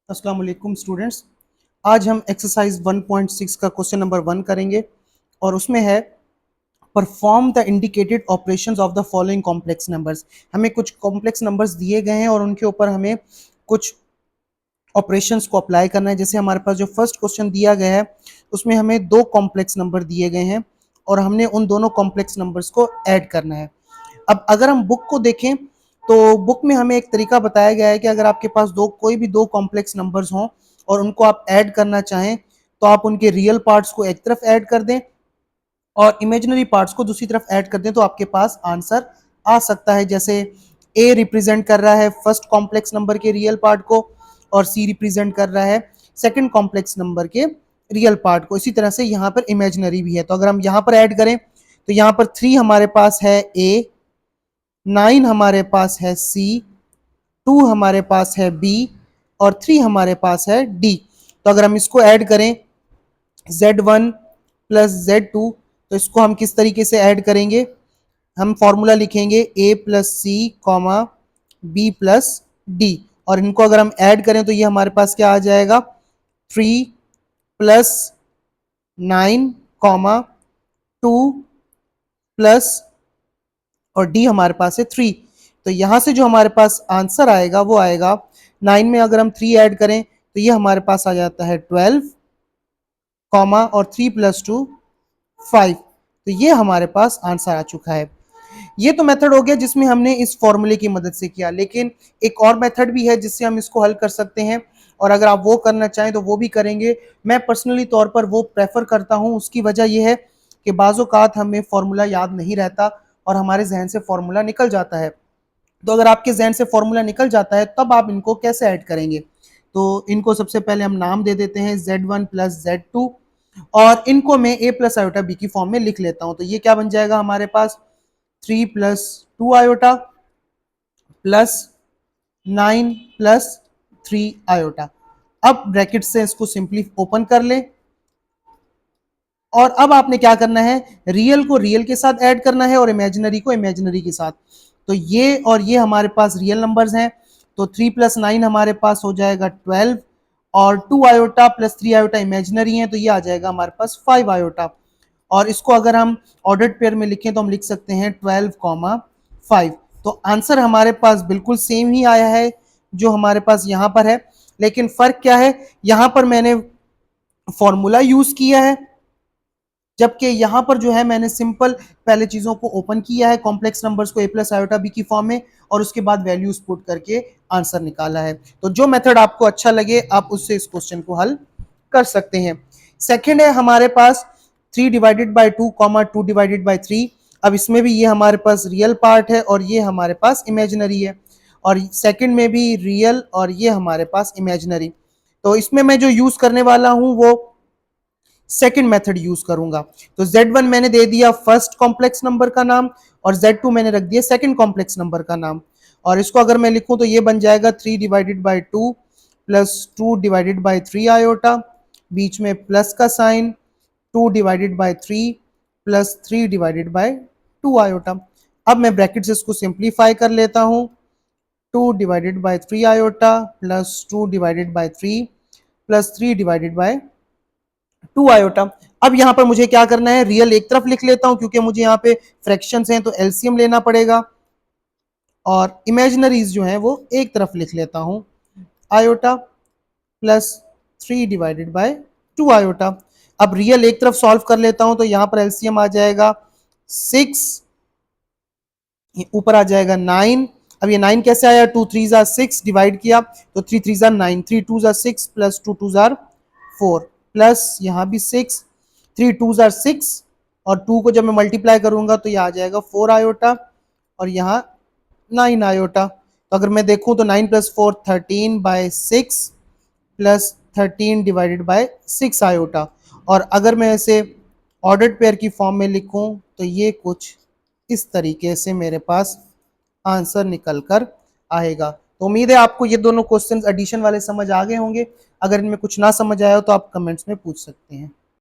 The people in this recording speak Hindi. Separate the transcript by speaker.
Speaker 1: अस्सलाम वालेकुम स्टूडेंट्स। आज हम एक्सरसाइज 1.6 का क्वेश्चन नंबर 1 करेंगे और उसमें है perform the indicated operations of the following complex numbers. हमें कुछ कॉम्प्लेक्स नंबर्स दिए गए हैं और उनके ऊपर हमें कुछ ऑपरेशंस को अप्लाई करना है। जैसे हमारे पास जो फर्स्ट क्वेश्चन दिया गया है उसमें हमें दो कॉम्प्लेक्स नंबर दिए गए हैं और हमने उन दोनों कॉम्प्लेक्स नंबर्स को ऐड करना है। अब अगर हम बुक को देखें तो बुक में हमें एक तरीका बताया गया है कि अगर आपके पास कोई भी दो कॉम्प्लेक्स नंबर्स हों और उनको आप ऐड करना चाहें तो आप उनके रियल पार्ट्स को एक तरफ ऐड कर दें और इमेजिनरी पार्ट्स को दूसरी तरफ ऐड कर दें तो आपके पास आंसर आ सकता है। जैसे ए रिप्रेजेंट कर रहा है फर्स्ट कॉम्प्लेक्स नंबर के रियल पार्ट को और सी रिप्रेजेंट कर रहा है सेकंड कॉम्प्लेक्स नंबर के रियल पार्ट को। इसी तरह से यहाँ पर इमेजिनरी भी है। तो अगर हम यहाँ पर ऐड करें तो यहाँ पर 3 हमारे पास है ए, 9 हमारे पास है सी, 2 हमारे पास है बी और 3 हमारे पास है डी। तो अगर हम इसको ऐड करें Z1 प्लस Z2 तो इसको हम किस तरीके से ऐड करेंगे? हम फॉर्मूला लिखेंगे A plus C comma B plus D और इनको अगर हम ऐड करें तो ये हमारे पास क्या आ जाएगा 3 प्लस 9 कॉमा 2 प्लस और डी हमारे पास है 3। तो यहां से जो हमारे पास आंसर आएगा वो आएगा 9 में अगर हम 3 ऐड करें तो ये हमारे पास आ जाता है 12 कॉमा और 3 प्लस 2 5। तो ये हमारे पास आंसर आ चुका है। ये तो मेथड हो गया जिसमें हमने इस फॉर्मूले की मदद से किया, लेकिन एक और मेथड भी है जिससे हम इसको हल कर सकते हैं और अगर आप वो करना चाहें तो वो भी करेंगे। मैं पर्सनली तौर पर वो प्रेफर करता हूं। उसकी वजह यह है कि बाज़ औक़ात हमें फॉर्मूला याद नहीं रहता और हमारे जहन से फॉर्मूला निकल जाता है। तो अगर आपके जहन से फॉर्मूला निकल जाता है तब आप इनको कैसे ऐड करेंगे? तो इनको सबसे पहले हम नाम दे देते हैं Z1 प्लस Z2 और इनको मैं a प्लस आयोटा बी की फॉर्म में लिख लेता हूं। तो ये क्या बन जाएगा हमारे पास 3 plus 2 iota plus 9 plus 3 iota. अब ब्रैकेट से इसको सिंपली ओपन कर ले और अब आपने क्या करना है, रियल को रियल के साथ ऐड करना है और इमेजिनरी को इमेजिनरी के साथ। तो ये और ये हमारे पास रियल नंबर्स हैं तो 3 प्लस 9 हमारे पास हो जाएगा 12 और 2 आयोटा प्लस 3 आयोटा इमेजिनरी है तो ये आ जाएगा हमारे पास 5 आयोटा। और इसको अगर हम ऑर्डर्ड पेयर में लिखें तो हम लिख सकते हैं 12 कॉमा 5। तो आंसर हमारे पास बिल्कुल सेम ही आया है जो हमारे पास यहाँ पर है, लेकिन फर्क क्या है, यहाँ पर मैंने फॉर्मूला यूज किया है जबकि यहाँ पर जो है मैंने सिंपल पहले चीज़ों को ओपन किया है, कॉम्प्लेक्स नंबर्स को a प्लस आयोटा बी की फॉर्म में और उसके बाद वैल्यूज पुट करके आंसर निकाला है। तो जो मेथड आपको अच्छा लगे आप उससे इस क्वेश्चन को हल कर सकते हैं। सेकंड है हमारे पास 3 divided by 2 comma 2 divided by 3। अब इसमें भी ये हमारे पास रियल पार्ट है और ये हमारे पास इमेजिनरी है और सेकंड में भी रियल और ये हमारे पास इमेजिनरी। तो इसमें मैं जो यूज करने वाला हूं वो सेकंड मेथड यूज करूंगा। तो Z1 मैंने दे दिया फर्स्ट कॉम्प्लेक्स नंबर का नाम और Z2 मैंने रख दिया सेकंड कॉम्प्लेक्स नंबर का नाम और इसको अगर मैं लिखूं तो ये बन जाएगा 3 divided by 2 plus 2 divided by 3 iota, बीच में प्लस का sign, 2 divided by 3 plus 3 divided by 2 iota. अब मैं ब्रैकेट से इसको सिंप्लीफाई कर लेता हूं, 2 divided by 3 iota plus 2 divided by 3 plus 3 divided by 2 iota. अब यहां पर मुझे क्या करना है, रियल एक तरफ लिख लेता हूं क्योंकि मुझे यहाँ पे फ्रैक्शंस हैं तो एलसीएम लेना पड़ेगा और इमेजिनरीज जो हैं वो एक तरफ लिख लेता हूं, iota plus 3 divided by 2 iota. अब रियल एक तरफ सॉल्व कर लेता हूं तो यहां पर एलसीएम आ जाएगा 6, ऊपर आ जाएगा 9। अब ये 9 कैसे आया, 2 3 जार 6 डिवाइड किया तो 3 3 jar 9, 3 2 jar 6 plus 2 2 jar 4 plus यहाँ भी 6, 3 2 जार 6 और 2 को जब मैं मल्टीप्लाई करूंगा तो ये आ जाएगा 4 आयोटा और यहाँ 9 आयोटा। तो अगर मैं देखूं तो 9 plus 4 13 by 6 plus 13 divided by 6 iota. और अगर मैं इसे ऑर्डर्ड पेयर की फॉर्म में लिखूं तो ये कुछ इस तरीके से मेरे पास आंसर निकल कर आएगा। तो उम्मीद है आपको ये दोनों क्वेश्चंस एडिशन वाले समझ आ गए होंगे। अगर इनमें कुछ ना समझ आया हो तो आप कमेंट्स में पूछ सकते हैं।